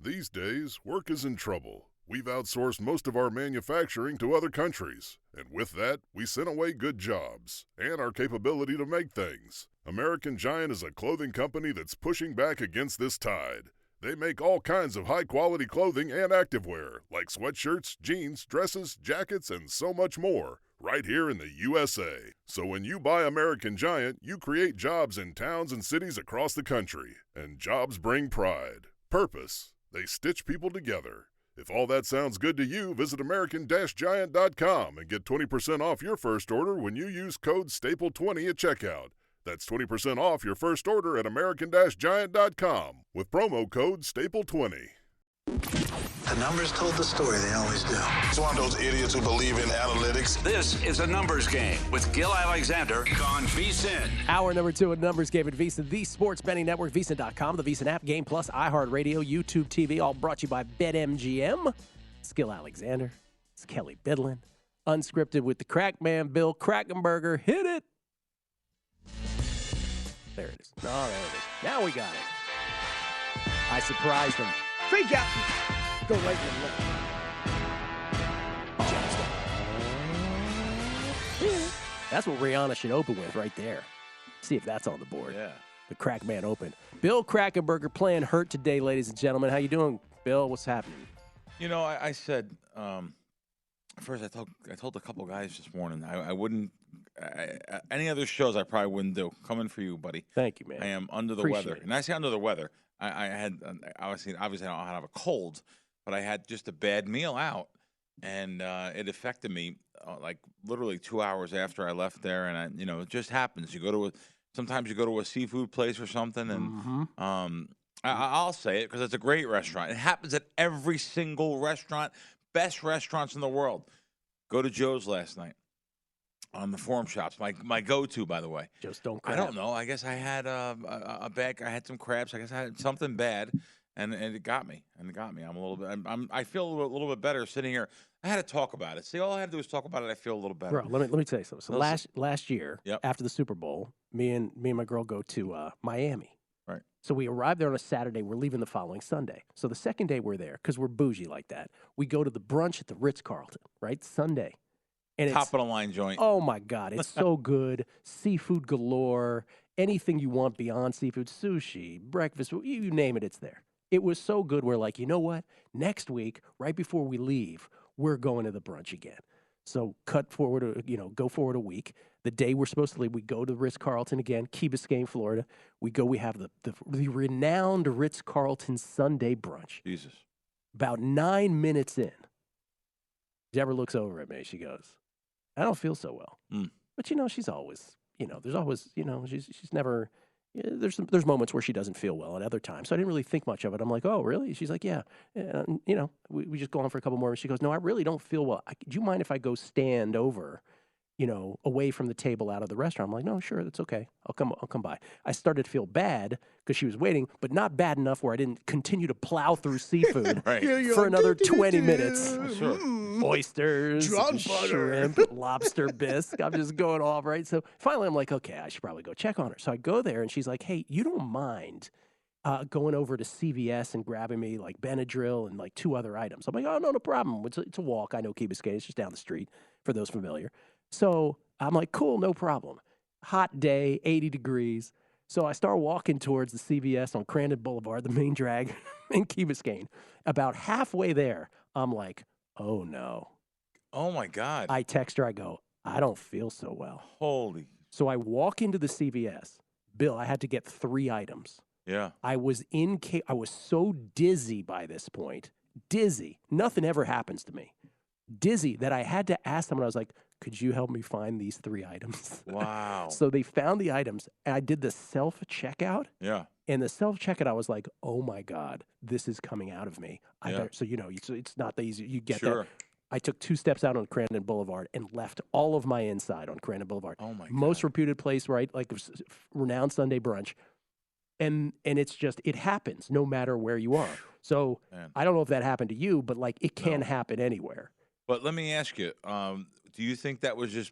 These days, work is in trouble. We've outsourced most of our manufacturing to other countries, and with that, we sent away good jobs and our capability to make things. American Giant is a clothing company that's pushing back against this tide. They make all kinds of high-quality clothing and activewear, like sweatshirts, jeans, dresses, jackets, and so much more, right here in the USA. So when you buy American Giant, you create jobs in towns and cities across the country. And jobs bring pride, purpose. They stitch people together. If all that sounds good to you, visit American-Giant.com and get 20% off your first order when you use code STAPLE20 at checkout. That's 20% off your first order at American-Giant.com with promo code STAPLE20. The numbers told the story, they always do. It's one of those idiots who believe in analytics. This is a numbers game with Gill Alexander on VSiN. Hour number 2 of Numbers Game at VSiN, the Sports Betting Network, VSiN.com, the VSiN app, Game Plus, iHeartRadio, YouTube TV, all brought to you by BetMGM. It's Gill Alexander. It's Kelley Bydlon. Unscripted with the crack man, Bill Krackomberger. Hit it. There it is. Oh, there it is. Now we got it. I surprised him. Freak out. Go right in the left. That's what Rihanna should open with right there. See if that's on the board. Yeah. The Crack Man Open. Bill Krackomberger playing hurt today, ladies and gentlemen. How you doing, Bill? What's happening? You know, I said first. I told a couple guys this morning I wouldn't. Any other shows I probably wouldn't do. Coming for you, buddy. Thank you, man. I am under the Appreciate weather, it. and I say under the weather. I had obviously I don't have a cold, but I had just a bad meal out, and it affected me like literally 2 hours after I left there. And it just happens. Sometimes you go to a seafood place or something, and I'll say it because it's a great restaurant. It happens at every single restaurant, best restaurants in the world. Go to Joe's last night. On the Forum Shops, my go-to, by the way. Just don't crab. I don't know. I guess I had a bag. I had some crabs. I guess I had something bad, and it got me. I'm a little bit. I feel a little bit better sitting here. I had to talk about it. See, all I had to do was talk about it. I feel a little better. Bro, let me tell you something. So last year, Yep. after the Super Bowl, me and my girl go to Miami. Right. So we arrived there on a Saturday. We're leaving the following Sunday. So the second day we're there because we're bougie like that. We go to the brunch at the Ritz-Carlton, right? Sunday. And Top of the line joint. Oh, my God. It's so good. Seafood galore. Anything you want beyond seafood. Sushi, breakfast, you name it, it's there. It was so good. We're like, you know what? Next week, right before we leave, we're going to the brunch again. So go forward a week. The day we're supposed to leave, we go to the Ritz-Carlton again, Key Biscayne, Florida. We have the renowned Ritz-Carlton Sunday brunch. Jesus. About 9 minutes in, Deborah looks over at me. She goes, I don't feel so well. But, she's always, there's always, she's never, there's moments where she doesn't feel well at other times. So I didn't really think much of it. I'm like, oh, really? She's like, yeah. We just go on for a couple more. And she goes, no, I really don't feel well. Do you mind if I go stand over, away from the table out of the restaurant? I'm like, no, sure, that's okay. I'll come by. I started to feel bad because she was waiting, but not bad enough where I didn't continue to plow through seafood for another 20 minutes. Sure. Oysters, shrimp, lobster bisque. I'm just going off, right? So finally I'm like, okay, I should probably go check on her. So I go there and she's like, hey, you don't mind going over to CVS and grabbing me like Benadryl and like 2 other items. I'm like, oh, no problem. It's a walk. I know Key Biscayne. It's just down the street for those familiar. So I'm like, cool, no problem. Hot day, 80 degrees. So I start walking towards the CVS on Crandon Boulevard, the main drag in Key Biscayne. About halfway there, I'm like, oh, no. Oh, my God. I text her. I go, I don't feel so well. Holy. So I walk into the CVS. Bill, I had to get 3 items. Yeah. I was so dizzy by this point. Dizzy. Nothing ever happens to me. Dizzy that I had to ask someone. I was like, could you help me find these 3 items? Wow. So they found the items, and I did the self-checkout. Yeah. And the self-checkout, I was like, oh, my God, this is coming out of me. So, it's not that easy. You get that. I took 2 steps out on Crandon Boulevard and left all of my inside on Crandon Boulevard. Oh, my God. Most reputed place, right? Like renowned Sunday brunch. And it's just, it happens no matter where you are. So Man. I don't know if that happened to you, but like it can happen anywhere. But let me ask you, do you think that was just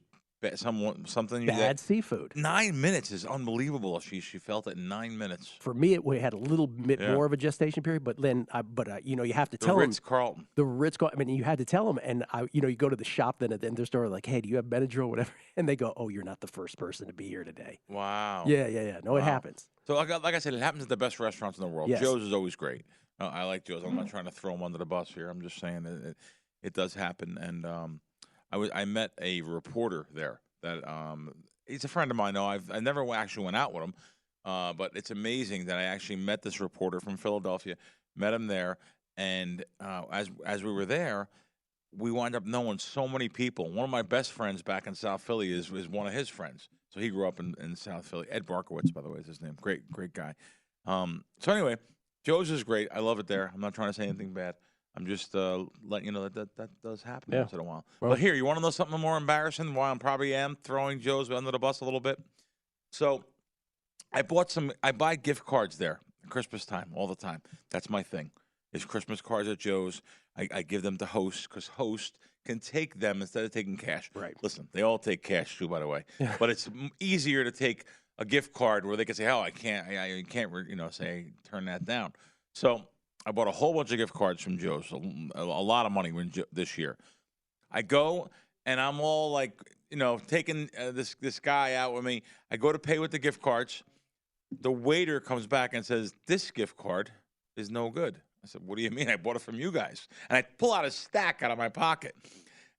something Bad seafood. 9 minutes is unbelievable. She felt it in 9 minutes. For me, we had a little bit more of a gestation period, but then, you have to tell them. Ritz-Carlton. The Ritz-Carlton. I mean, you had to tell them, and you go to the shop then at the end of their store, like, hey, do you have Benadryl, whatever? And they go, oh, you're not the first person to be here today. Wow. Yeah. No, it happens. So, like I said, it happens at the best restaurants in the world. Yes. Joe's is always great. I like Joe's. I'm not trying to throw him under the bus here. I'm just saying that it does happen. And I met a reporter there that he's a friend of mine. I never actually went out with him, but it's amazing that I actually met this reporter from Philadelphia. Met him there, and as we were there, we wound up knowing so many people. One of my best friends back in South Philly is one of his friends. So he grew up in South Philly. Ed Barkowitz, by the way, is his name. Great guy. So anyway, Joe's is great. I love it there. I'm not trying to say anything bad. I'm just letting you know that does happen once in a while. Well, but here, you want to know something more embarrassing? Why I probably am throwing Joe's under the bus a little bit. So I buy gift cards there at Christmas time all the time. That's my thing. Is Christmas cards at Joe's. I give them to hosts because host can take them instead of taking cash. Right. Listen, they all take cash too, by the way. But it's easier to take a gift card where they can say, "Oh, I can't say turn that down." So I bought a whole bunch of gift cards from Joe's, a lot of money this year. I go and I'm all like, taking this guy out with me. I go to pay with the gift cards. The waiter comes back and says, "This gift card is no good." I said, "What do you mean? I bought it from you guys." And I pull out a stack out of my pocket.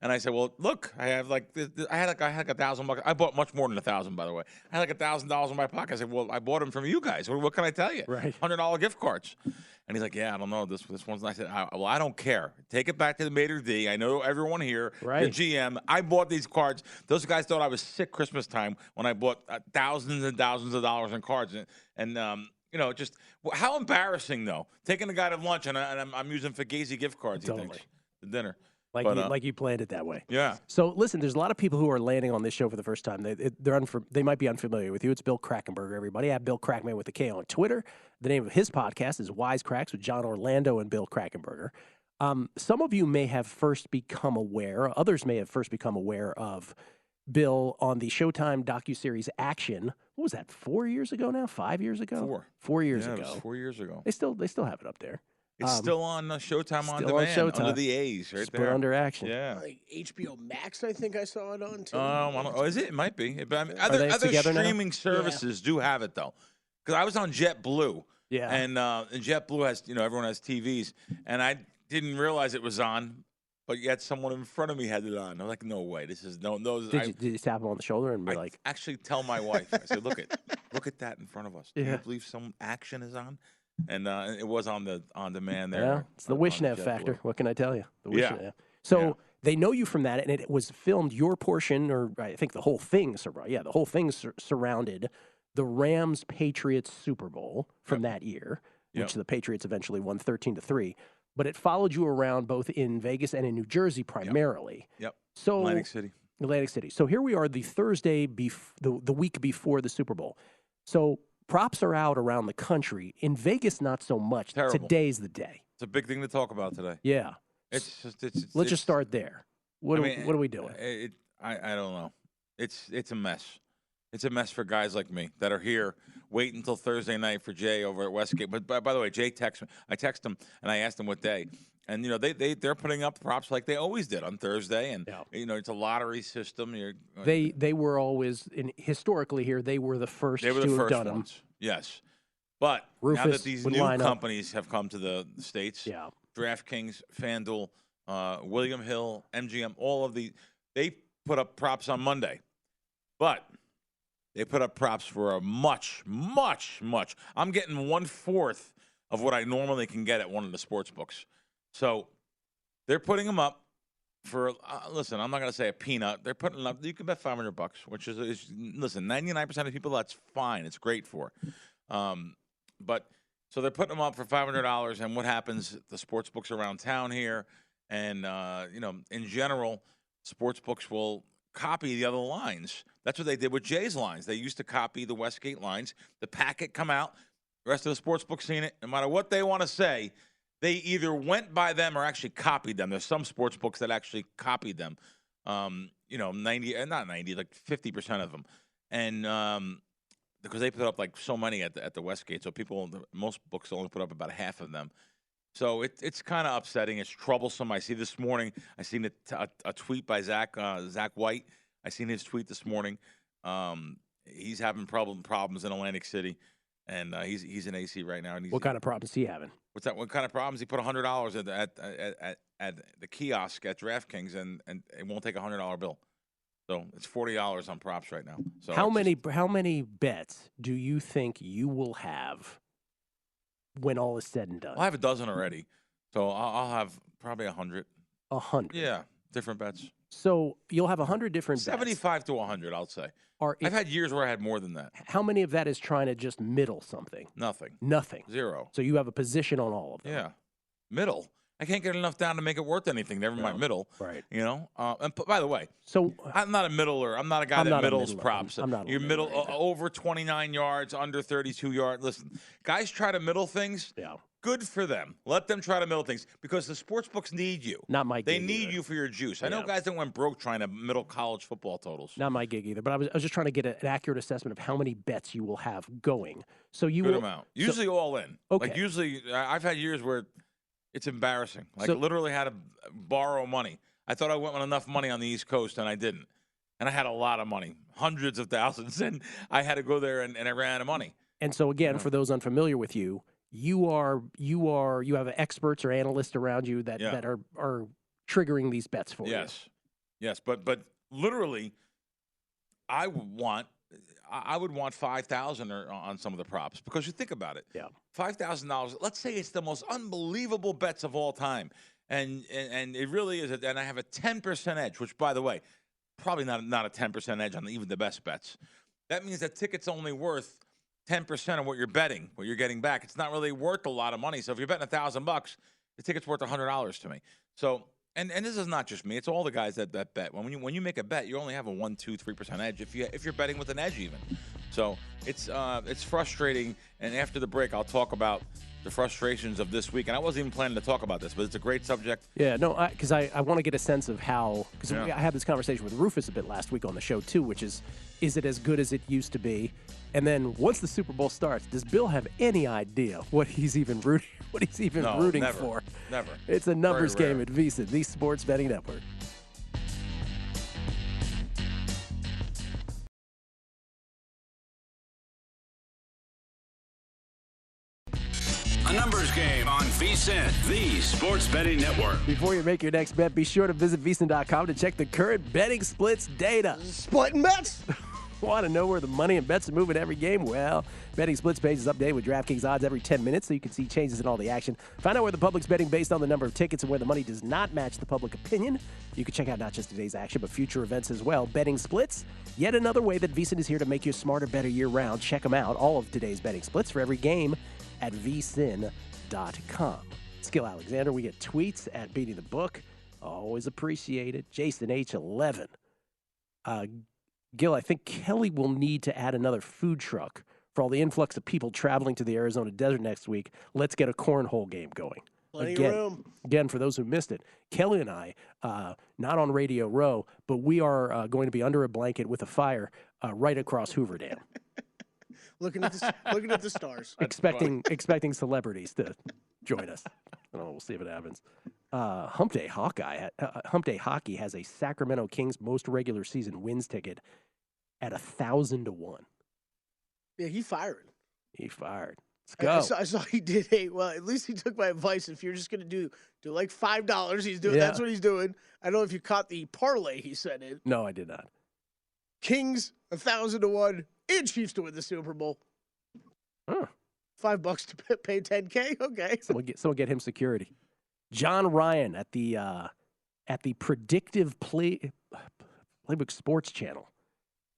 And I said, "Well, look, I have like $1,000. I bought much more than $1,000, by the way. I had like $1,000 in my pocket." I said, "Well, I bought them from you guys. What can I tell you? Right. $100 gift cards." And he's like, "Yeah, I don't know. This one's." I said, "Well, I don't care. Take it back to the maitre d'. I know everyone here, right. The GM. I bought these cards. Those guys thought I was sick Christmas time when I bought thousands and thousands of dollars in cards. And just how embarrassing though. Taking a guy to lunch and I'm using Fugazi gift cards. Totally. He thinks the dinner." Like you planned it that way. Yeah. So listen, there's a lot of people who are landing on this show for the first time. They might be unfamiliar with you. It's Bill Krackomberger, everybody. I have Bill Crackman with a K on Twitter. The name of his podcast is Wisecracks with John Orlando and Bill Krackomberger. Some of you may have first become aware, others may have first become aware of Bill on the Showtime docuseries Action. What was that, 4 years ago now? 5 years ago? 4 years ago. It was 4 years ago. They still have it up there. It's still on Showtime on still demand, on Showtime. under the A's, right Spur there. Under Action. Yeah. Like HBO Max, I think I saw it on too. Is it? It might be. But I mean, they other together now? streaming services do have it though, because I was on JetBlue. Yeah. And JetBlue has, everyone has TVs, and I didn't realize it was on, but yet someone in front of me had it on. I'm like, no way, this is no. Did you tap him on the shoulder and be like? Actually, tell my wife. I said, look at that in front of us. Do you believe some action is on? And it was on demand there. Yeah, it's the Wishnev factor. What can I tell you? The Wishnev. Yeah. So they know you from that, and it was filmed your portion, or I think the whole thing. The whole thing surrounded the Rams-Patriots Super Bowl from that year, which the Patriots eventually won 13-3. But it followed you around both in Vegas and in New Jersey primarily. Yep. So Atlantic City. So here we are, the Thursday, the week before the Super Bowl. So props are out around the country. In Vegas, not so much. Terrible. Today's the day. It's a big thing to talk about today. Yeah. Let's just start there. What are we doing? I don't know. It's a mess. It's a mess for guys like me that are here waiting until Thursday night for Jay over at Westgate. But by the way, Jay texted me. I texted him and I asked him what day. And they're putting up props like they always did on Thursday. And it's a lottery system. They were always historically here. They were the first. They were the to first have done ones. Them. Yes, but Rufus now that these new line companies have come to the states, DraftKings, FanDuel, William Hill, MGM, all of they put up props on Monday, but they put up props for a much. I'm getting 1/4 of what I normally can get at one of the sports books. So they're putting them up for, listen, I'm not going to say a peanut. They're putting them up. You can bet $500, which is listen, 99% of people, that's fine. It's great for. But so they're putting them up for $500. And what happens? The sports books around town here, and in general, sports books will copy the other lines. That's what they did with Jay's lines. They used to copy the Westgate lines. The packet come out. The rest of the sports book seen it. No matter what they want to say, they either went by them or actually copied them. There's some sports books that actually copied them. You know, 90, not 90, like 50% of them, and because they put up like so many at the Westgate, so most books only put up about half of them. So it's kind of upsetting. It's troublesome. I see this morning. I seen a tweet by Zach White. I seen his tweet this morning. He's having problems in Atlantic City, and he's in AC right now. And what kind of problems is he having? What's that? What kind of problems? He put $100 at the kiosk at DraftKings, and it won't take a $100 bill. So it's $40 on props right now. So how many bets do you think you will have when all is said and done? I have a dozen already, so I'll have probably 100. 100. Yeah, different bets. So you'll have 100 different 75 to 100, I'll say. I've had years where I had more than that. How many of that is trying to just middle something? Nothing. Zero. So you have a position on all of them. Yeah. Middle. I can't get enough down to make it worth anything. Never mind middle. Right. You know? And by the way, so I'm not a middler. I'm not a guy that middles props. I'm not. You're middle over 29 yards, under 32 yards. Listen, guys try to middle things. Yeah. Good for them. Let them try to middle things because the sports books need you. Not my gig They need either. you for your juice. I know guys that went broke trying to middle college football totals. Not my gig either. But I was just trying to get an accurate assessment of how many bets you will have going. So you Good will amount. Usually all in. Okay. Like usually, I've had years where it's embarrassing. Like literally had to borrow money. I thought I went with enough money on the East Coast, and I didn't. And I had a lot of money, hundreds of thousands, and I had to go there, and I ran out of money. And so again, for those unfamiliar with you, you have experts or analysts around you that are triggering these bets for you. Yes, but literally, I would want 5,000 on some of the props because you think about it. Yeah, $5,000. Let's say it's the most unbelievable bets of all time, and it really is. And I have a 10% edge, which by the way, probably not a 10% edge on even the best bets. That means that ticket's only worth 10% of what you're betting, what you're getting back. It's not really worth a lot of money. So if you're betting $1,000, the ticket's worth $100 to me. So, and this is not just me; it's all the guys that bet. When you make a bet, you only have a 1, 2, 3% edge if you're betting with an edge even. So it's frustrating. And after the break, I'll talk about the frustrations of this week. And I wasn't even planning to talk about this, but it's a great subject. Yeah, no, because I want to get a sense of how, because I had this conversation with Rufus a bit last week on the show too, which is it as good as it used to be? And then once the Super Bowl starts, does Bill have any idea what he's even rooting never, for? Never. It's a numbers game at VSiN, the Sports Betting Network. A numbers game on VSiN, the Sports Betting Network. Before you make your next bet, be sure to visit VSiN.com to check the current betting splits data. Splitting bets? Want to know where the money and bets are moving every game? Well, Betting Splits page is updated with DraftKings odds every 10 minutes so you can see changes in all the action. Find out where the public's betting based on the number of tickets and where the money does not match the public opinion. You can check out not just today's action, but future events as well. Betting Splits, yet another way that VSiN is here to make you a smarter, better year-round. Check them out, all of today's betting splits for every game at vsin.com. Skill Alexander, we get tweets at Beating the Book. Always appreciate it. Jason H11. Gill, I think Kelley will need to add another food truck for all the influx of people traveling to the Arizona desert next week. Let's get a cornhole game going. Plenty of room. Again, for those who missed it, Kelley and I, not on Radio Row, but we are going to be under a blanket with a fire right across Hoover Dam. looking at the stars. expecting celebrities to join us. We'll see if it happens. Hump Day Hockey has a Sacramento Kings most regular season wins ticket at 1,000 to 1. Yeah, he fired. Let's go. I saw he did at least he took my advice. If you're just going to do like $5, he's doing. That's what he's doing. I don't know if you caught the parlay he sent in. No, I did not. Kings 1,000 to 1 and Chiefs to win the Super Bowl. Huh. $5 to pay $10K. Okay. Someone get him security. John Ryan at the Predictive Playbook Sports channel,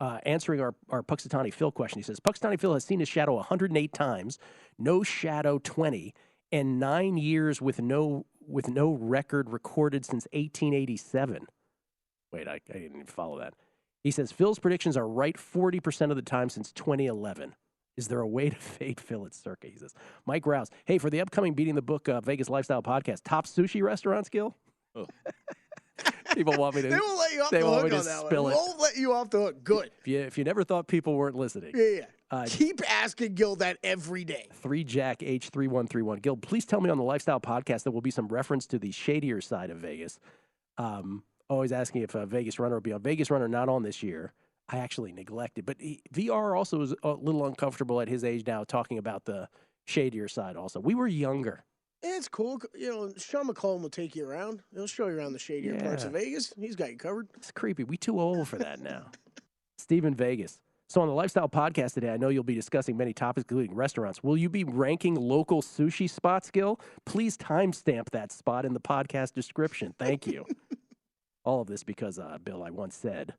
answering our Puxatani Phil question. He says, Puxatani Phil has seen his shadow 108 times, no shadow 20, and 9 years with no record recorded since 1887. Wait, I didn't even follow that. He says, Phil's predictions are right 40% of the time since 2011. Is there a way to fade Phil at Circa? He says. Mike Rouse. Hey, for the upcoming Beating the Book Vegas Lifestyle podcast, top sushi restaurants, Gill? Oh. People want me to. They won't let you off they the want hook me to on that one. spill it. Won't let you off the hook. Good. If you never thought people weren't listening. Yeah. Keep asking Gill that every day. 3Jack H3131. Gill, please tell me on the Lifestyle Podcast there will be some reference to the shadier side of Vegas. Always asking if Vegas Runner will be on. Vegas Runner not on this year. I actually neglected. But VR also is a little uncomfortable at his age now talking about the shadier side also. We were younger. It's cool. You know, Sean McCollum will take you around. He'll show you around the shadier parts of Vegas. He's got you covered. It's creepy. We too old for that now. Steve in Vegas. So on the Lifestyle Podcast today, I know you'll be discussing many topics, including restaurants. Will you be ranking local sushi spots, Gill? Please timestamp that spot in the podcast description. Thank you. All of this because, Bill, I once said.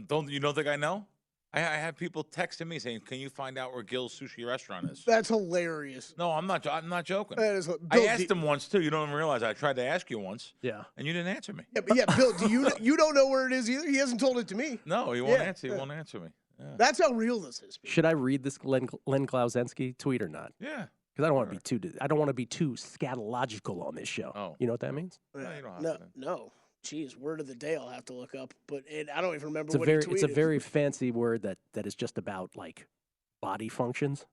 Don't think I know? I have people texting me saying, "Can you find out where Gill's sushi restaurant is?" That's hilarious. No, I'm not joking. That is, I asked him once too. You don't even realize I tried to ask you once. Yeah. And you didn't answer me. Yeah, Bill, you don't know where it is either? He hasn't told it to me. No, he won't answer. He won't answer me. Yeah. That's how real this is. Should I read this Len Klausensky tweet or not? Yeah. Because I don't want to be I don't want to be too scatological on this show. Oh. You know what that means? No, you don't have to. No. Jeez, word of the day I'll have to look up, but I don't even remember It's what he tweeted. It's a very fancy word that is just about like body functions.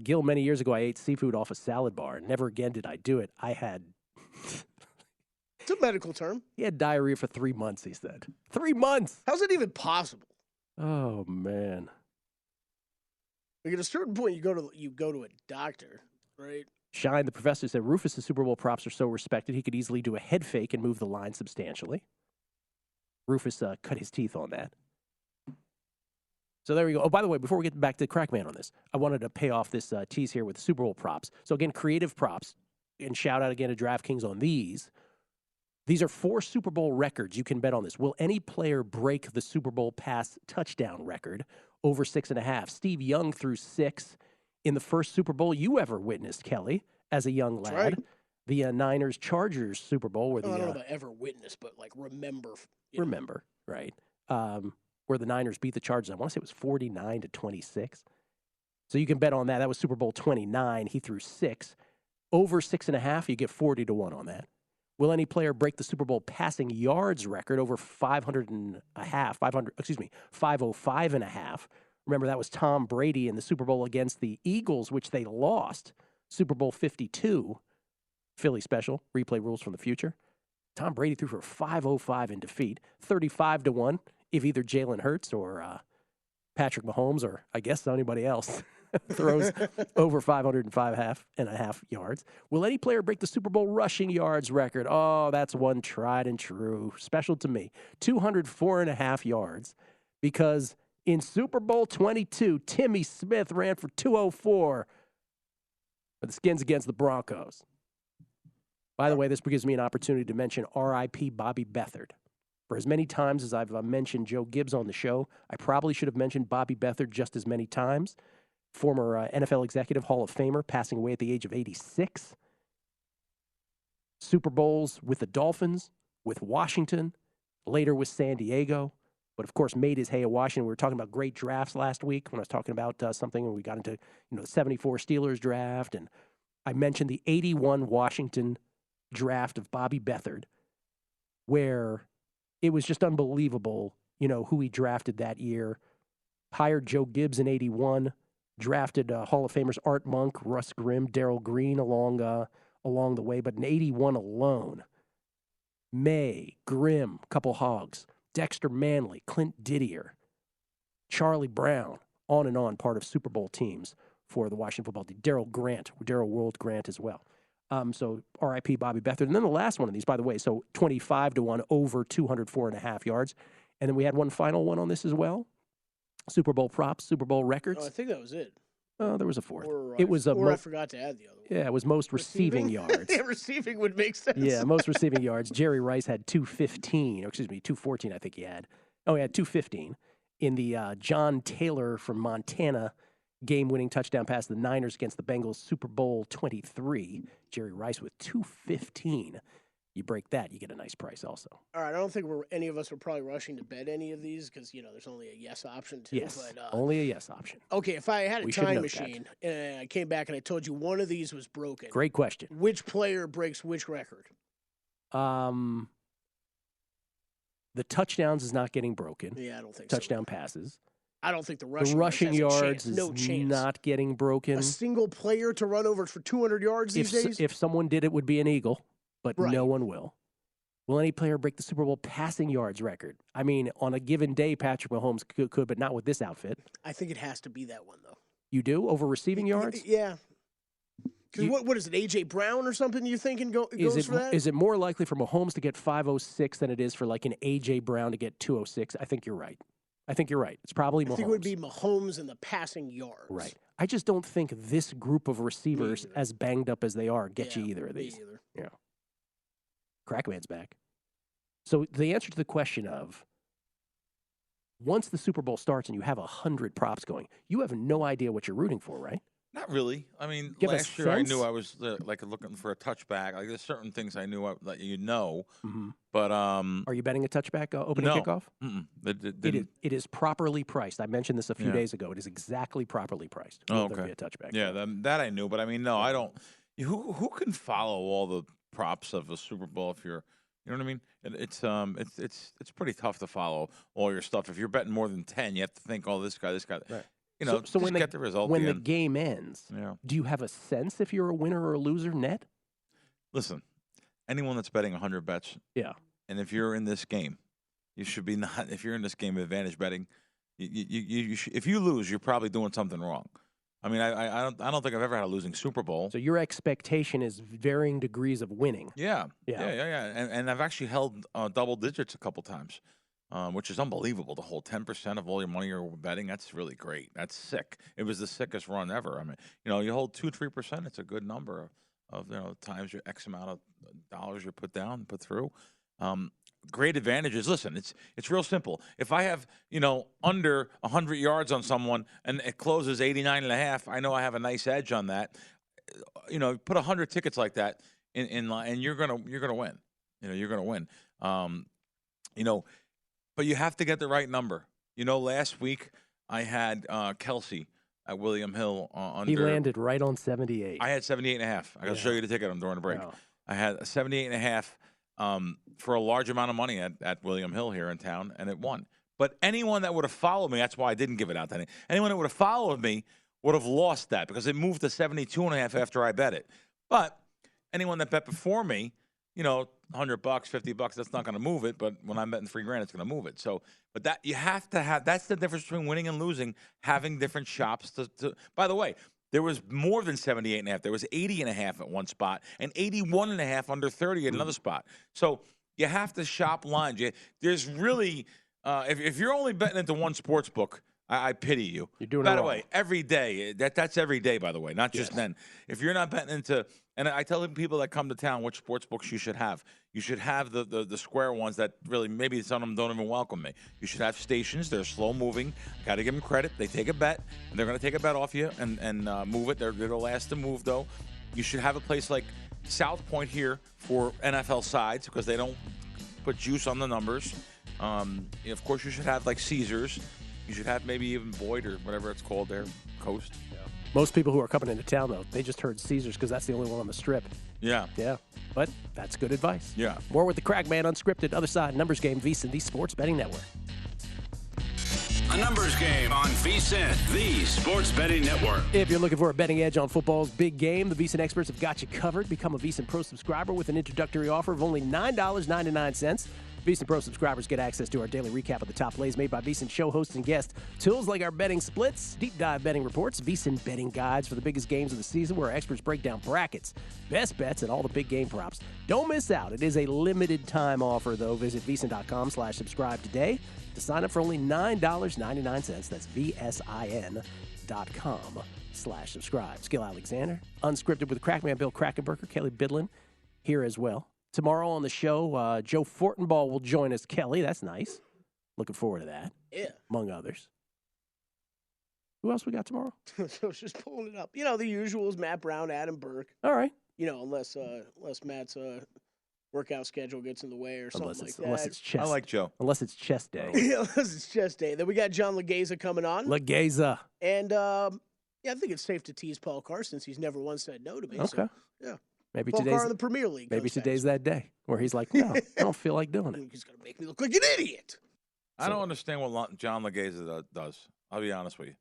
Gil, many years ago, I ate seafood off a salad bar. Never again did I do it. I had. It's a medical term. He had diarrhea for 3 months. He said 3 months. How's it even possible? Oh man. Like at a certain point, you go to a doctor, right? Shine, the professor said, Rufus' Super Bowl props are so respected, he could easily do a head fake and move the line substantially. Rufus cut his teeth on that. So there we go. Oh, by the way, before we get back to Crackman on this, I wanted to pay off this tease here with the Super Bowl props. So again, creative props, and shout out again to DraftKings on these. These are 4 Super Bowl records. You can bet on this. Will any player break the Super Bowl pass touchdown record over 6.5? Steve Young threw 6. In the first Super Bowl you ever witnessed, Kelley, as a young lad, right. The Niners-Chargers Super Bowl. Where I don't know about ever witnessed, but like remember. Remember, right. Where the Niners beat the Chargers. I want to say it was 49-26. So you can bet on that. That was Super Bowl 29. He threw 6. Over 6.5, you get 40-1 on that. Will any player break the Super Bowl passing yards record over 505.5? Remember, that was Tom Brady in the Super Bowl against the Eagles, which they lost. Super Bowl 52, Philly special, replay rules from the future. Tom Brady threw for 505 in defeat, 35-1 if either Jalen Hurts or Patrick Mahomes or I guess anybody else throws over 505.5 yards. Will any player break the Super Bowl rushing yards record? Oh, that's one tried and true. Special to me. 204.5 yards because in Super Bowl 22, Timmy Smith ran for 204 for the Skins against the Broncos. By the way, this gives me an opportunity to mention R.I.P. Bobby Beathard. For as many times as I've mentioned Joe Gibbs on the show, I probably should have mentioned Bobby Beathard just as many times. Former NFL executive, Hall of Famer, passing away at the age of 86. Super Bowls with the Dolphins, with Washington, later with San Diego. But, of course, made his hay at Washington. We were talking about great drafts last week when I was talking about something, and we got into the 74 Steelers draft. And I mentioned the 81 Washington draft of Bobby Beathard, where it was just unbelievable, who he drafted that year. Hired Joe Gibbs in 81, drafted Hall of Famers Art Monk, Russ Grimm, Darrell Green along the way. But in 81 alone, May, Grimm, couple hogs, Dexter Manley, Clint Didier, Charlie Brown, on and on, part of Super Bowl teams for the Washington football team. Darrell World Grant as well. So R.I.P. Bobby Beathard. And then the last one of these, by the way, so 25-1 over 204.5 yards. And then we had one final one on this as well. Super Bowl props, Super Bowl records. Oh, I think that was it. Oh, there was a fourth. Or I forgot to add the other one. Yeah, it was most receiving yards. Yeah, receiving would make sense. Yeah, most receiving yards. Jerry Rice had 214, I think he had. Oh, he had 215 in the John Taylor from Montana game-winning touchdown pass to the Niners against the Bengals, Super Bowl 23. Jerry Rice with 215. You break that, you get a nice price also. All right, I don't think any of us are probably rushing to bet any of these because, there's only a yes option too. Yes, but, only a yes option. Okay, if I had a time machine and I came back and I told you one of these was broken. Great question. Which player breaks which record? The touchdowns is not getting broken. Yeah, I don't think Touchdown passes. I don't think the The rushing rushing yards has a is chance. not getting broken. A single player to run over for 200 yards these days? If someone did, it would be an Eagle, but Right. no one will. Will any player break the Super Bowl passing yards record? I mean, on a given day, Patrick Mahomes could, but not with this outfit. I think it has to be that one, though. You do? Over receiving yards? Yeah. Because what is it, A.J. Brown or something you're thinking goes for that? Is it more likely for Mahomes to get 506 than it is for like an A.J. Brown to get 206? I think you're right. It's probably Mahomes. I think it would be Mahomes and the passing yards. Right. I just don't think this group of receivers, as banged up as they are, get you either of these. Me either. Yeah. Crackman's back. So the answer to the question of, once the Super Bowl starts and you have 100 props going, you have no idea what you're rooting for, right? Not really. I mean, Give last us year I sense? knew I was looking for a touchback. Like there's certain things I knew that you know, Mm-hmm. but Are you betting a touchback opening no. kickoff? It is properly priced. I mentioned this a few days ago. It is exactly properly priced. Will there be a touchback? Yeah, that I knew, but I mean, no, I don't. Who can follow all the props of a Super Bowl if you're, you know what I mean? It's pretty tough to follow all your stuff. If you're betting more than 10, you have to think, oh, this guy. Right. You know, so just when get the result. When at the end. game ends, do you have a sense if you're a winner or a loser net? Listen, anyone that's betting 100 bets, and if you're in this game, you should be not. If you're in this game of advantage betting, you should, if you lose, you're probably doing something wrong. I mean, I don't think I've ever had a losing Super Bowl. So your expectation is varying degrees of winning. Yeah. And I've actually held double digits a couple times. Which is unbelievable. To hold 10% of all your money you're betting, that's really great. That's sick. It was the sickest run ever. I mean, you hold 2-3%. It's a good number of times your X amount of dollars you put through. Great advantages. Listen, it's real simple. If I have under 100 yards on someone and it closes 89.5, I know I have a nice edge on that. Put 100 tickets like that in line, and you're gonna win. You're gonna win. But you have to get the right number. Last week I had Kelley at William Hill under. He landed right on 78. I had 78.5. I got to show you the ticket during the break. Wow. I had a 78.5 for a large amount of money at William Hill here in town, and it won. But anyone that would have followed me, that's why I didn't give it out to anyone that would have followed me would have lost that because it moved to 72.5 after I bet it. But anyone that bet before me, $100, $50, that's not going to move it. But when I'm betting $3,000, it's going to move it. So, but that you have to have. That's the difference between winning and losing. Having different shops. By the way, there was more than 78.5. There was 80.5 at one spot and 81.5 under 30 at another spot. So you have to shop lines. There's really, if you're only betting into one sports book, I pity you. You're doing by it the wrong. way, every day. That's every day, by the way, not just then. If you're not betting into, and I tell people that come to town which sports books you should have. You should have the square ones that really maybe some of them don't even welcome me. You should have stations. They're slow moving. Got to give them credit. They take a bet, and they're going to take a bet off you and move it. They're the last to move, though. You should have a place like South Point here for NFL sides because they don't put juice on the numbers. Of course, you should have like Caesars. You should have maybe even Boyd or whatever it's called there, Coast. Yeah. Most people who are coming into town, though, they just heard Caesars because that's the only one on the strip. Yeah. Yeah. But that's good advice. Yeah. More with the Crackman Unscripted, Other Side, Numbers Game, VSiN, the Sports Betting Network. A numbers game on VSiN, the Sports Betting Network. If you're looking for a betting edge on football's big game, the VSiN experts have got you covered. Become a VSiN Pro subscriber with an introductory offer of only $9.99. VSiN Pro subscribers get access to our daily recap of the top plays made by VSiN show hosts and guests. Tools like our betting splits, deep dive betting reports, VSiN betting guides for the biggest games of the season where our experts break down brackets, best bets, and all the big game props. Don't miss out. It is a limited time offer, though. Visit VSiN.com/subscribe today to sign up for only $9.99. That's VSIN.com/subscribe. Gill Alexander, Unscripted with Crackman Bill Krackomberger, Kelley Bydlon here as well. Tomorrow on the show, Joe Fortenbaugh will join us. Kelley, that's nice. Looking forward to that. Yeah. Among others. Who else we got tomorrow? So I was just pulling it up. The usuals, Matt Brown, Adam Burke. All right. Unless Matt's workout schedule gets in the way or something like that. Unless it's chest. I like Joe. Unless it's chest day. Yeah, unless it's chest day. Then we got John Legeza coming on. Legeza. And, I think it's safe to tease Paul Carr since he's never once said no to me. Okay. So, yeah. Maybe Paul today's Carr in the Premier League. Maybe goes today's fast. that day where he's like, no, I don't feel like doing it. He's going to make me look like an idiot. I don't understand what John Legeza does. I'll be honest with you.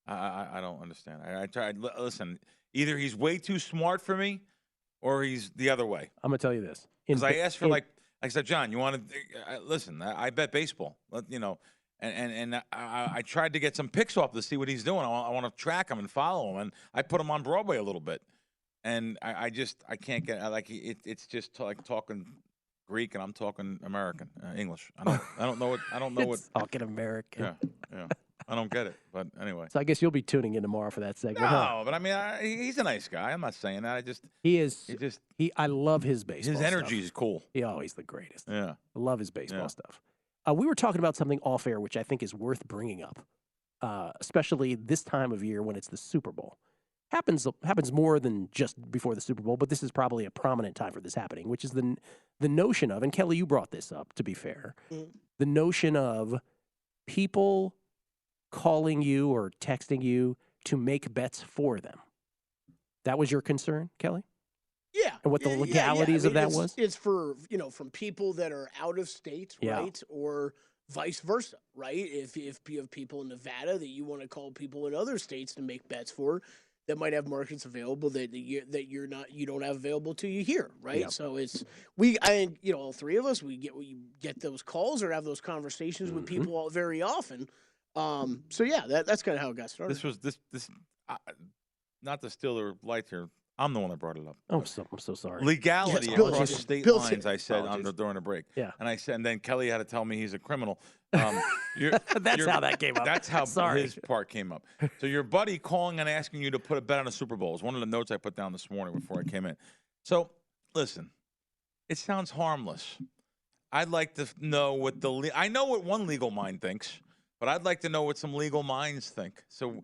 I don't understand. I tried. Listen, either he's way too smart for me, or he's the other way. I'm gonna tell you this. Because I asked for like I said, John, you want to listen? I bet baseball. You know, and I tried to get some picks off to see what he's doing. I want to track him and follow him, and I put him on Broadway a little bit, and I can't get it's just like talking Greek and I'm talking American English. I don't know what talking American. Yeah. I don't get it, but anyway. So I guess you'll be tuning in tomorrow for that segment. No, but I mean, he's a nice guy. I'm not saying that. I love his baseball. His energy is cool. He's the greatest. Yeah, I love his baseball stuff. We were talking about something off air, which I think is worth bringing up, especially this time of year when it's the Super Bowl. Happens more than just before the Super Bowl, but this is probably a prominent time for this happening, which is the notion of, and Kelley, you brought this up, to be fair, the notion of people calling you or texting you to make bets for them. That was your concern, Kelley? Yeah. And what the legalities of that was? It's for, from people that are out of state, right? Or vice versa, right? If you have people in Nevada that you want to call people in other states to make bets for, that might have markets available that you don't have available to you here, right? Yep. So all three of us, we get those calls or have those conversations with people very often. That's kind of how it got started. This was not to steal their light here. I'm the one that brought it up. Oh, I'm so sorry. Legality across state lines, I said during the break. Yeah. And then Kelley had to tell me he's a criminal. That's how that came up. That's how his part came up. So your buddy calling and asking you to put a bet on a Super Bowl is one of the notes I put down this morning before I came in. So, listen, it sounds harmless. I'd like to know I know what one legal mind thinks, but I'd like to know what some legal minds think. So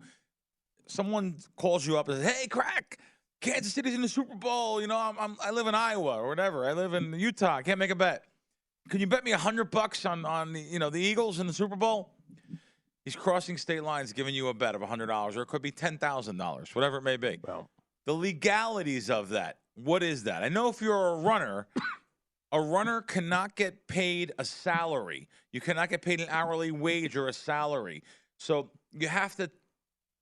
someone calls you up and says, "Hey, Crack, Kansas City's in the Super Bowl. I live in Iowa or whatever. I live in Utah. I can't make a bet. Can you bet me $100 on the Eagles in the Super Bowl?" He's crossing state lines, giving you a bet of $100, or it could be $10,000, whatever it may be. Well, the legalities of that. What is that? I know if you're a runner. A runner cannot get paid a salary. You cannot get paid an hourly wage or a salary. So you have to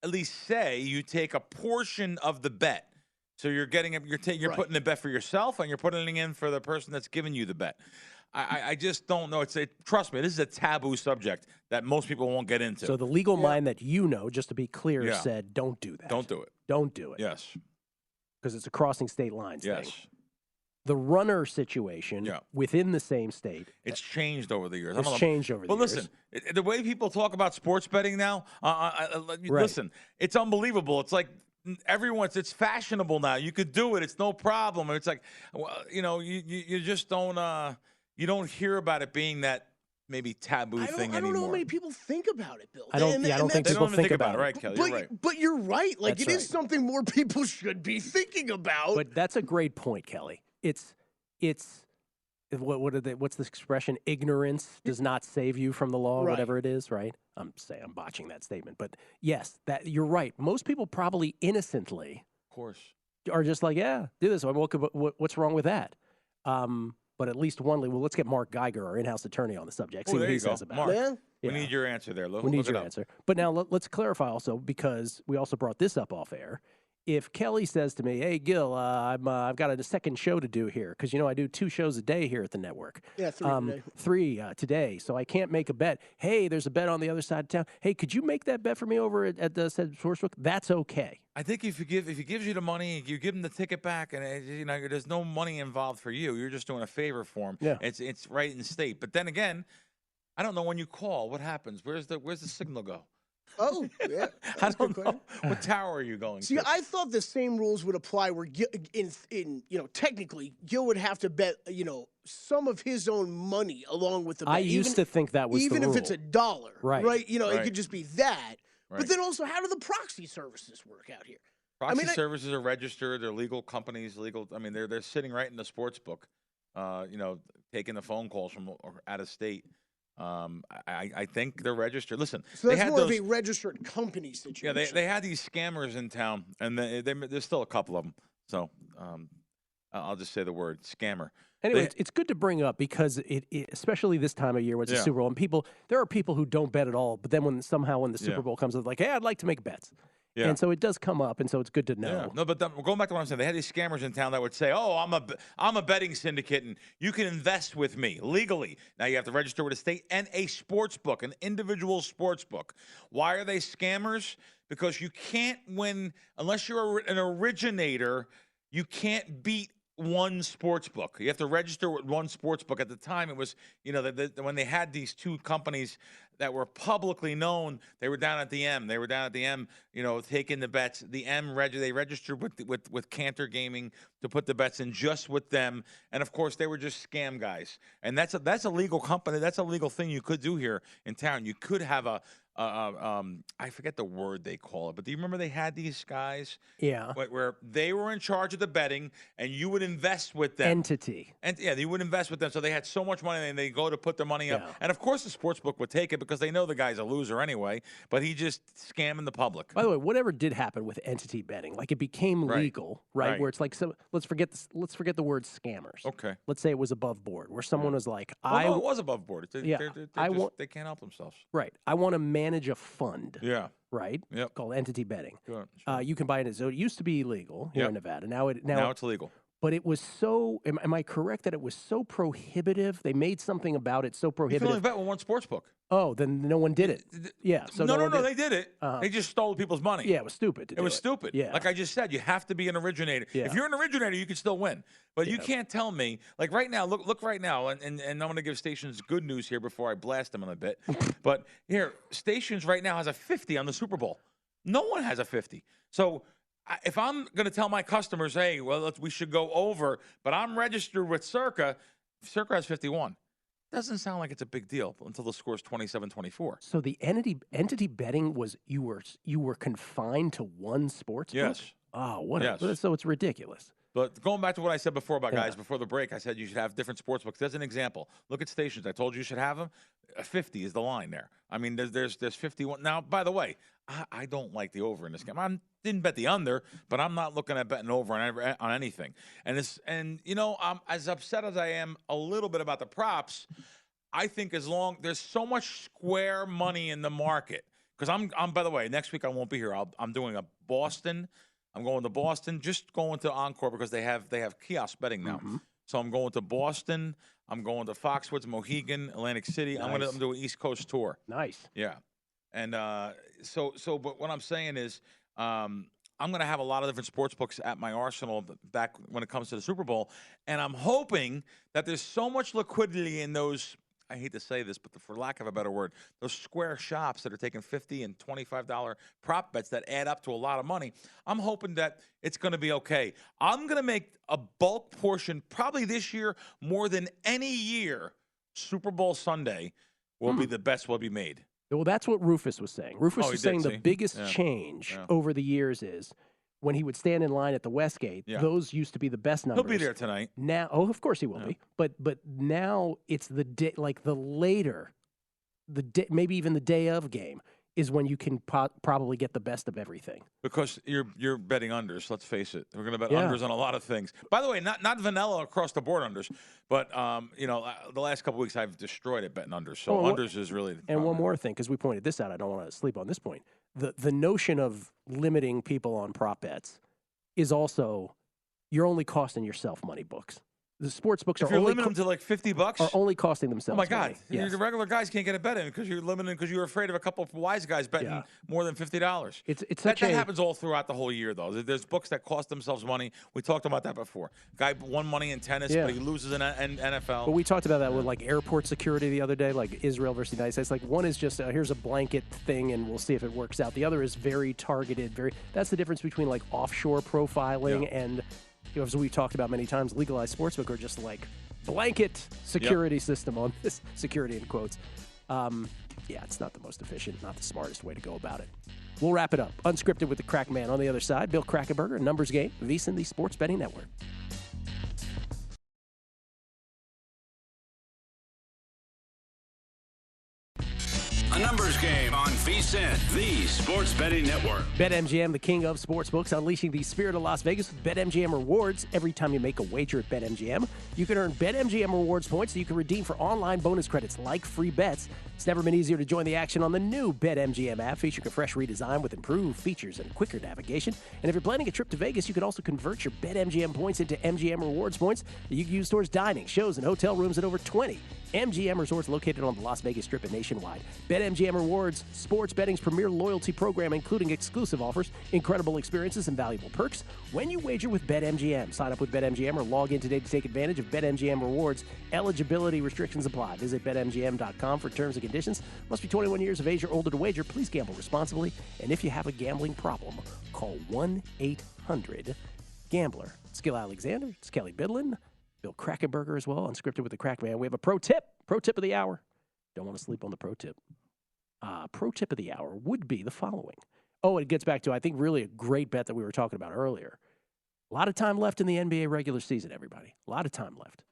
at least say you take a portion of the bet. So you're putting the bet for yourself and you're putting it in for the person that's giving you the bet. I just don't know. Trust me, this is a taboo subject that most people won't get into. So the legal mind that just to be clear, said don't do that. Don't do it. Don't do it. Yes. Because it's a crossing state lines thing. Yes. The runner situation within the same state. It's changed over the years. It's changed over the years. But listen, the way people talk about sports betting now, listen, it's unbelievable. It's like it's fashionable now. You could do it. It's no problem. And it's like, you just don't hear about it being that maybe taboo thing anymore. I don't know how many people think about it, Bill. I don't think people think about it. Right, Kelley? You're right. But you're right. Like, it is something more people should be thinking about. But that's a great point, Kelley. It's what's the expression? Ignorance does not save you from the law, whatever it is, right? I'm botching that statement, but yes, that you're right. Most people probably innocently, of course, are just like, yeah, do this. What's wrong with that? But at least let's get Mark Geiger, our in-house attorney, on the subject. See what he says about it. Mark, we need your answer there. We need your answer. But now let's clarify also, because we also brought this up off air. If Kelley says to me, "Hey, Gill, I've got a second show to do here because I do 2 shows a day here at the network. Yeah, 3 today. 3 today, so I can't make a bet. Hey, there's a bet on the other side of town. Hey, could you make that bet for me over at the said sportsbook?" That's okay. I think if he gives you the money, you give him the ticket back, and there's no money involved for you. You're just doing a favor for him. Yeah. It's right in state. But then again, I don't know when you call, what happens? Where's the signal go? Oh, yeah. I don't know. What tower are you going to? See, I thought the same rules would apply where technically Gill would have to bet, some of his own money along with the bet. I used to think that was even the rule. if it's $1. Right. It could just be that. Right. But then also, how do the proxy services work out here? Proxy services are registered. They're legal companies. They're sitting right in the sports book, taking the phone calls from out of state. I think they're registered. Listen, so that's more of a registered company situation. Yeah, they had these scammers in town, and there's still a couple of them. So I'll just say the word scammer. Anyway, it's good to bring up because especially this time of year when it's the Super Bowl, and there are people who don't bet at all, but then when the Super Bowl comes, it's like, hey, I'd like to make bets. Yeah. And so it does come up, and so it's good to know. Yeah. No, but going back to what I'm saying, they had these scammers in town that would say, "Oh, I'm a betting syndicate, and you can invest with me legally." Now you have to register with a state and a sports book, an individual sports book. Why are they scammers? Because you can't win unless you're an originator. You can't beat one sports book. You have to register with one sports book. At the time, it was, when they had these two companies that were publicly known, they were down at the M. They were down at the M, taking the bets. The M they registered with Cantor Gaming to put the bets in just with them. And of course, they were just scam guys. And that's a legal company. That's a legal thing you could do here in town. You could have I forget the word they call it, but do you remember they had these guys? Yeah. Where they were in charge of the betting, and you would invest with them. Entity. And you would invest with them. So they had so much money, and they go to put their money up. And of course, the sports book would take it because they know the guy's a loser anyway. But he just scamming the public. By the way, whatever did happen with entity betting, like it became legal, right? Where it's like, so let's forget the word scammers. Okay. Let's say it was above board, where someone was like, no, it was above board. They can't help themselves. Right. I want to manage a fund. Yeah. Right? Yep. Called entity betting. Sure. You can buy it. So it used to be illegal here in Nevada. Now it's legal. But it was so, am I correct that it was so prohibitive? They made something about it so prohibitive. You can only bet with one sports book. Oh, then no one did it. Yeah. So no, they did it. They just stole people's money. Yeah, it was stupid. It was stupid. Yeah. Like I just said, you have to be an originator. Yeah. If you're an originator, you can still win. But you can't tell me, like right now, look right now, and I'm going to give stations good news here before I blast them in a bit. But here, stations right now has a 50 on the Super Bowl. No one has a 50. So if I'm going to tell my customers, hey, we should go over, but I'm registered with Circa has 51. Doesn't sound like it's a big deal until the score's 27-24. So the entity betting was you were confined to one sports book? Oh, so it's ridiculous. But going back to what I said before about guys, before the break, I said you should have different sports books. As an example, look at stations. I told you should have them. 50 is the line there. I mean, there's 51. Now, by the way, I don't like the over in this game. I didn't bet the under, but I'm not looking at betting over on anything. And I'm as upset as I am a little bit about the props. I think as long there's so much square money in the market, because I'm by the way, next week I won't be here. I'm doing a Boston. I'm going to Boston, just going to Encore because they have kiosk betting now. Mm-hmm. So I'm going to Boston. I'm going to Foxwoods, Mohegan, Atlantic City. Nice. I'm doing an East Coast tour. Nice. Yeah. And but what I'm saying is I'm going to have a lot of different sports books at my arsenal back when it comes to the Super Bowl. And I'm hoping that there's so much liquidity in those, I hate to say this, but for lack of a better word, those square shops that are taking $50 and $25 prop bets that add up to a lot of money, I'm hoping that it's going to be okay. I'm going to make a bulk portion, probably this year, more than any year, Super Bowl Sunday will be the best will be made. Well, that's what Rufus was saying. Rufus was saying the biggest change over the years is when he would stand in line at the Westgate, those used to be the best numbers. He'll be there tonight. Now, of course he will be. But now it's the day, like the later, maybe even the day of game is when you can probably get the best of everything. Because you're betting unders. Let's face it, we're going to bet unders on a lot of things. By the way, not vanilla across the board unders, but the last couple weeks I've destroyed it betting unders. So unders is really. And one more thing, because we pointed this out, I don't want to sleep on this point. The notion of limiting people on prop bets is also you're only costing yourself money, books. The sports books if are you're only limiting them to like $50, are only costing themselves. Oh my God! Money. Yes. The regular guys can't get a bet in because you're limiting because you're afraid of a couple of wise guys betting more than $50. That happens all throughout the whole year though. There's books that cost themselves money. We talked about that before. Guy won money in tennis, but he loses in NFL. But we talked about that with like airport security the other day, like Israel versus the United States. Like one is just here's a blanket thing, and we'll see if it works out. The other is very targeted. That's the difference between like offshore profiling and. As we've talked about many times, legalized sportsbook are just like blanket security system on this, security in quotes. It's not the most efficient, not the smartest way to go about it. We'll wrap it up. Unscripted with the Crack Man on the other side. Bill Krackomberger, Numbers Game, VSiN, the Sports Betting Network. A numbers game on VSiN, the Sports Betting Network. BetMGM, the king of sportsbooks, unleashing the spirit of Las Vegas with BetMGM rewards. Every time you make a wager at BetMGM, you can earn BetMGM rewards points that you can redeem for online bonus credits like free bets. It's never been easier to join the action on the new BetMGM app, featuring a fresh redesign with improved features and quicker navigation. And if you're planning a trip to Vegas, you can also convert your BetMGM points into MGM rewards points that you can use towards dining, shows, and hotel rooms at over 20 MGM resorts located on the Las Vegas Strip and nationwide. BetMGM Rewards, sports betting's premier loyalty program, including exclusive offers, incredible experiences, and valuable perks when you wager with BetMGM. Sign up with BetMGM or log in today to take advantage of BetMGM Rewards. Eligibility restrictions apply. Visit BetMGM.com for terms and conditions. Must be 21 years of age or older to wager. Please gamble responsibly. And if you have a gambling problem, call 1-800-GAMBLER. It's Gill Alexander. It's Kelley Bydlon. Bill Krackomberger as well, Unscripted with the Crack Man. We have a pro tip of the hour. Don't want to sleep on the pro tip. Pro tip of the hour would be the following. Oh, it gets back to, I think, really a great bet that we were talking about earlier. A lot of time left in the NBA regular season, everybody. A lot of time left.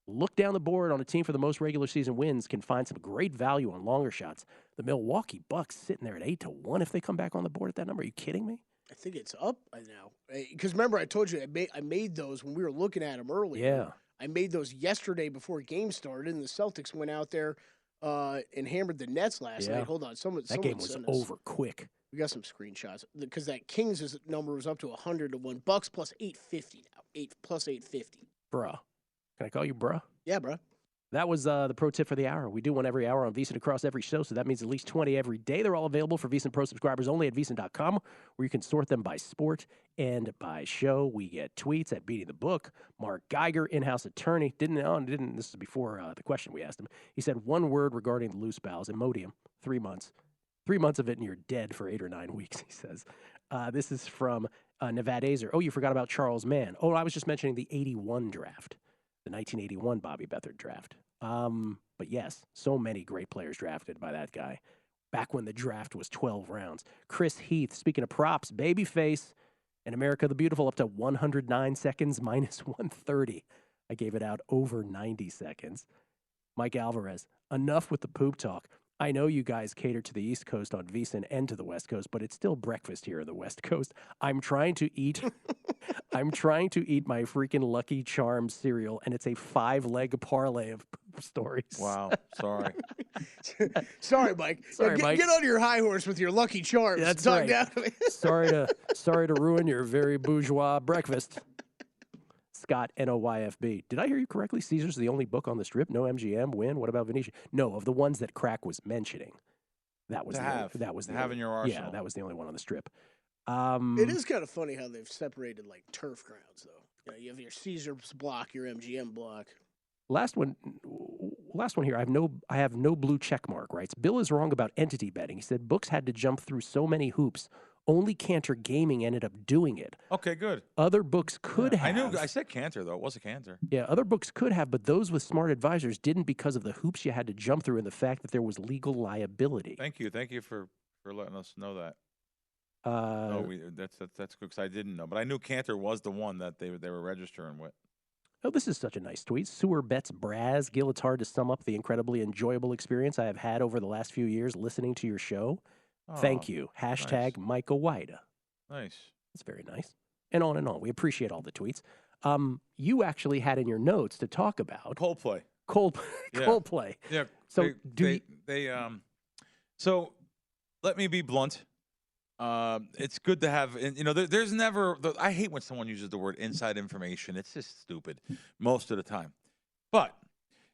Look down the board on a team for the most regular season wins, can find some great value on longer shots. The Milwaukee Bucks sitting there at 8-1 if they come back on the board at that number. Are you kidding me? I think it's up now. Because remember, I told you I made those when we were looking at them earlier. Yeah. I made those yesterday before game started, and the Celtics went out there and hammered the Nets last night. Hold on. That game was over quick. We got some screenshots. Because that Kings' number was up to 100-1. Bucks plus 850 now. Plus 850. Bruh. Can I call you bruh? Yeah, bruh. That was the pro tip for the hour. We do one every hour on VSiN across every show, so that means at least 20 every day. They're all available for VSiN Pro subscribers only at VSiN.com, where you can sort them by sport and by show. We get tweets at Beating the Book. Mark Geiger, in-house attorney, didn't. This is before the question we asked him. He said one word regarding the loose bowels, Imodium, 3 months. 3 months of it and you're dead for 8 or 9 weeks, he says. This is from Nevada Azer. Oh, you forgot about Charles Mann. Oh, I was just mentioning the 81 draft. The 1981 Bobby Beathard draft. But yes, so many great players drafted by that guy. Back when the draft was 12 rounds. Chris Heath, speaking of props, babyface and America the Beautiful up to 109 seconds minus 130. I gave it out over 90 seconds. Mike Alvarez, enough with the poop talk. I know you guys cater to the East Coast on VSiN and to the West Coast, but it's still breakfast here on the West Coast. I'm trying to eat my freaking Lucky Charms cereal, and it's a 5-leg parlay of poop stories. Wow. Sorry. Sorry, Mike. Mike. Get on your high horse with your Lucky Charms. That's Talk right. down to me. Sorry to ruin your very bourgeois breakfast. Scott, NOYFB. Did I hear you correctly? Caesar's the only book on the Strip? No MGM? Win? What about Venetian? No, of the ones that Crack was mentioning. That was in your arsenal. Yeah, that was the only one on the Strip. It is kind of funny how they've separated like turf grounds, though. You have your Caesar's block, your MGM block. Last one here. I have no blue check mark. Writes Bill is wrong about entity betting. He said books had to jump through so many hoops. Only Cantor Gaming ended up doing it. Okay, good. Other books could have. I said Cantor, though. It was a Cantor. Yeah, other books could have, but those with smart advisors didn't because of the hoops you had to jump through and the fact that there was legal liability. Thank you for letting us know that. That's good because I didn't know, but I knew Cantor was the one that they were registering with. Oh, this is such a nice tweet. Sewer Bets Braz. Gil, it's hard to sum up the incredibly enjoyable experience I have had over the last few years listening to your show. Thank you. Hashtag nice. Micah Wida. Nice. That's very nice. And on and on. We appreciate all the tweets. You actually had in your notes to talk about Coldplay. Coldplay. Yeah. So So let me be blunt. It's good to have, there's never, I hate when someone uses the word inside information. It's just stupid most of the time. But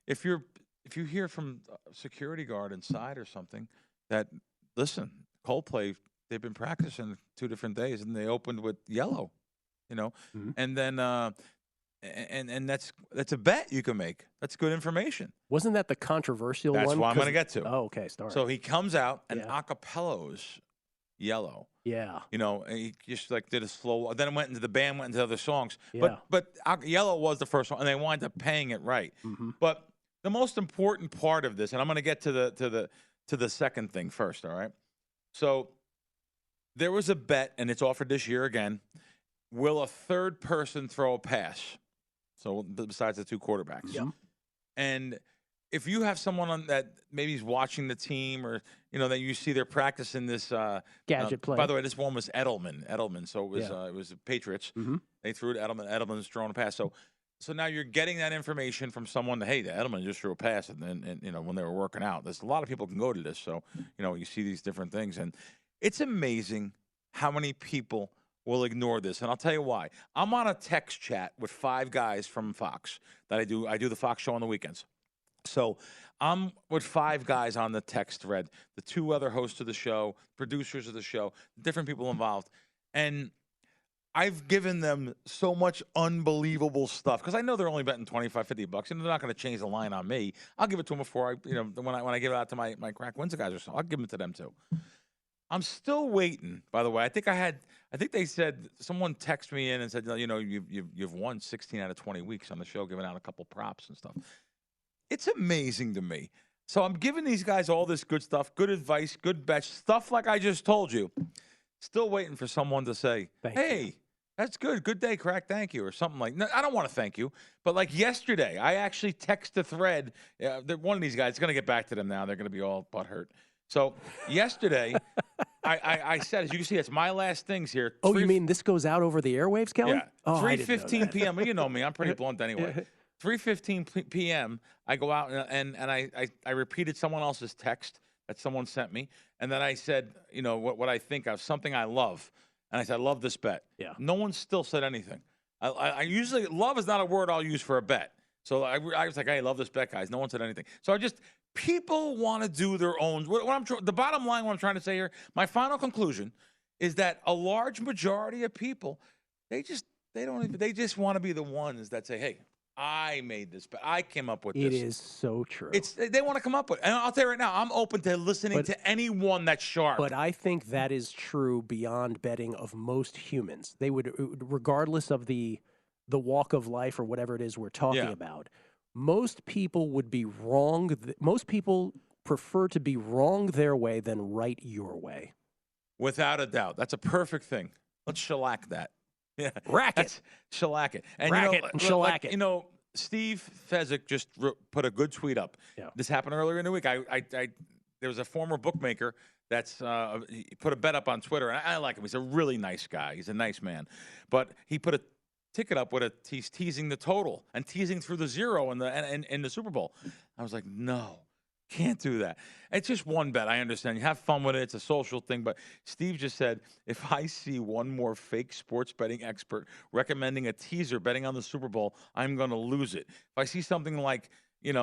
if you hear from a security guard inside or something that, listen, Coldplay, they've been practicing 2 different days and they opened with Yellow, Mm-hmm. and then, and that's a bet you can make. That's good information. Wasn't that the controversial one? That's what I'm going to get to. Oh, okay. Sorry. So he comes out and acapellas Yellow. Yeah. He just like did a slow. Then the band went into other songs. Yeah. But Yellow was the first one, and they wound up paying it right. Mm-hmm. But the most important part of this, and I'm going to get to the second thing first. All right. So there was a bet, and it's offered this year again. Will a third person throw a pass? So besides the 2 quarterbacks. Yeah. And if you have someone on that maybe is watching the team, or that you see they're practicing this gadget play. By the way, this one was Edelman. So it was the Patriots. Mm-hmm. They threw it. Edelman's throwing a pass. So now you're getting that information from someone that, hey, the Edelman just threw a pass, and when they were working out. There's a lot of people can go to this, so you see these different things, and it's amazing how many people will ignore this. And I'll tell you why. I'm on a text chat with 5 guys from Fox that I do. I do the Fox show on the weekends. So I'm with 5 guys on the text thread, the 2 other hosts of the show, producers of the show, different people involved, and I've given them so much unbelievable stuff because I know they're only betting $25, $50, and they're not going to change the line on me. I'll give it to them before when I give it out to my Crack Windsor guys or so. I'll give it to them too. I'm still waiting. By the way, I think they said someone texted me in and said, you've won 16 out of 20 weeks on the show, giving out a couple props and stuff. It's amazing to me. So I'm giving these guys all this good stuff, good advice, good bets, stuff like I just told you. Still waiting for someone to say, hey, that's good. Good day, Crack. Thank you. Or something like that. I don't want to thank you. But like yesterday, I actually text the thread. One of these guys, it's going to get back to them now. They're going to be all butthurt. So yesterday, I said, as you can see, it's my last things here. Oh, you mean this goes out over the airwaves, Kelley? Yeah. Oh, 3:15 p.m. Well, you know me. I'm pretty blunt anyway. 3:15 p.m., I go out and I repeated someone else's text that someone sent me. And then I said, what I think of, something I love. And I said, I love this bet. Yeah. No one still said anything. I usually, love is not a word I'll use for a bet. So I was like, hey, I love this bet, guys. No one said anything. So people want to do their own. The bottom line, what I'm trying to say here, my final conclusion is that a large majority of people, they just want to be the ones that say, hey, I made this, but I came up with this. It is so true. They want to come up with, and I'll tell you right now, I'm open to listening to anyone that's sharp. But I think that is true beyond betting of most humans. They would, regardless of the walk of life or whatever it is we're talking about, most people would be wrong. Most people prefer to be wrong their way than right your way. Without a doubt. That's a perfect thing. Let's shellac that. Yeah, rack it, shellac it, and rack it, and shellac it. Steve Fezzik just put a good tweet up. Yeah. This happened earlier in the week. There was a former bookmaker that's he put a bet up on Twitter, and I like him. He's a really nice guy. He's a nice man, but he put a ticket up with he's teasing the total and teasing through the 0 in the Super Bowl. I was like, no. Can't do that. It's just one bet. I understand. You have fun with it. It's a social thing. But Steve just said, if I see one more fake sports betting expert recommending a teaser betting on the Super Bowl, I'm going to lose it. If I see something like, it's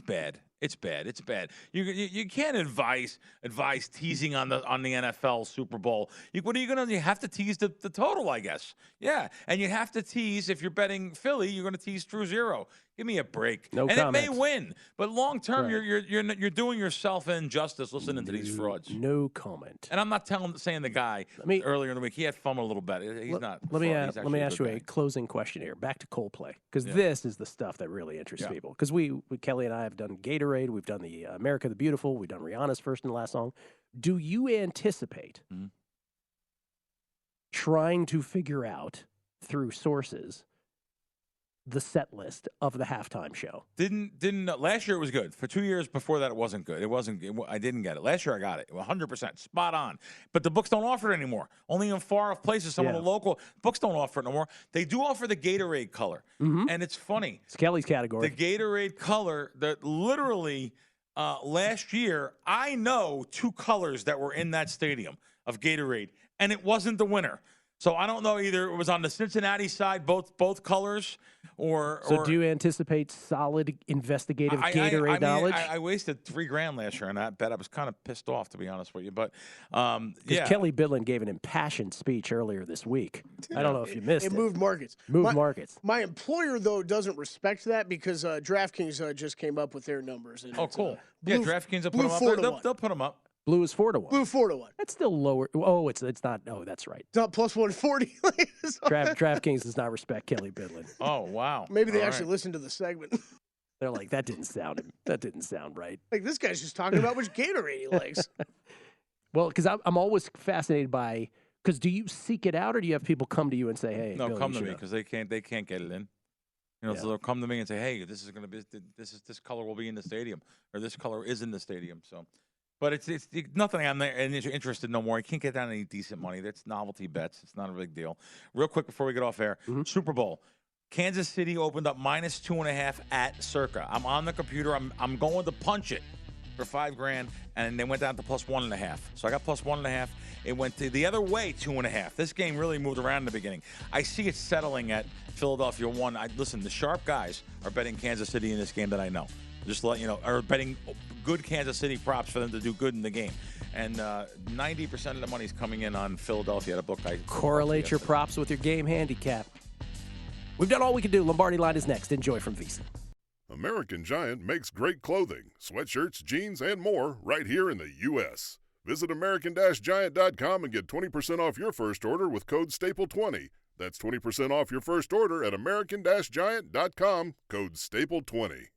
bad. It's bad. It's bad. You can't advise teasing on the NFL Super Bowl. What are you going to? You have to tease the total, I guess. Yeah, and you have to tease if you're betting Philly. You're going to tease through 0. Give me a break. No and comments. It may win, but long term, right. you're doing yourself an injustice listening to these frauds. No comment. And I'm not saying the guy earlier in the week he had fun a little bit. He's not. Let me ask you a closing question here. Back to Coldplay, because this is the stuff that really interests people. Because Kelley and I have done Gatorade, we've done the America the Beautiful, we've done Rihanna's first and last song. Do you anticipate trying to figure out through sources the set list of the halftime show? Didn't last year it was good. For 2 years before that, it wasn't good. I didn't get it. Last year I got it. 100%, spot on. But the books don't offer it anymore. Only in far off places. Some of the local books don't offer it no more. They do offer the Gatorade color, and it's funny. It's Kelley's category. The Gatorade color that literally last year I know 2 colors that were in that stadium of Gatorade, and it wasn't the winner. So I don't know, either it was on the Cincinnati side, both colors, or. So do you anticipate solid investigative Gatorade knowledge? I wasted $3,000 last year on that bet. I was kind of pissed off, to be honest with you, but Kelley Bydlon gave an impassioned speech earlier this week. I don't know if you missed it. It moved markets. Markets. My employer, though, doesn't respect that because DraftKings just came up with their numbers. And cool. DraftKings will put them up. They'll put them up. Blue is 4-1. Blue 4-1. That's still lower. Oh, it's not. Oh, that's right. It's not plus 140. DraftKings does not respect Kelley Bydlon. Oh, wow. Maybe they actually listened to the segment. They're like, that didn't sound right. Like, this guy's just talking about which Gatorade he likes. Well, because I'm always fascinated by, because do you seek it out or do you have people come to you and say, hey, no, Bill, come to me because they can't get it in. You know, so they'll come to me and say, "Hey, this this color will be in the stadium, or this color is in the stadium." So, but it's nothing I'm interested no more. You can't get down any decent money. That's novelty bets. It's not a big deal. Real quick before we get off air, Super Bowl. Kansas City opened up -2.5 at Circa. I'm on the computer. I'm going to punch it for $5,000, and they went down to +1.5. So I got +1.5. It went the other way, 2.5. This game really moved around in the beginning. I see it settling at Philadelphia 1. Listen, the sharp guys are betting Kansas City in this game that I know. Just to let you know, are betting good Kansas City props for them to do good in the game. And 90% of the money's coming in on Philadelphia at a book. Correlate your props with your game handicap. We've done all we can do. Lombardi Line is next. Enjoy from VSiN. American Giant makes great clothing, sweatshirts, jeans, and more right here in the U.S. Visit American-Giant.com and get 20% off your first order with code STAPLE20. That's 20% off your first order at American-Giant.com, code STAPLE20.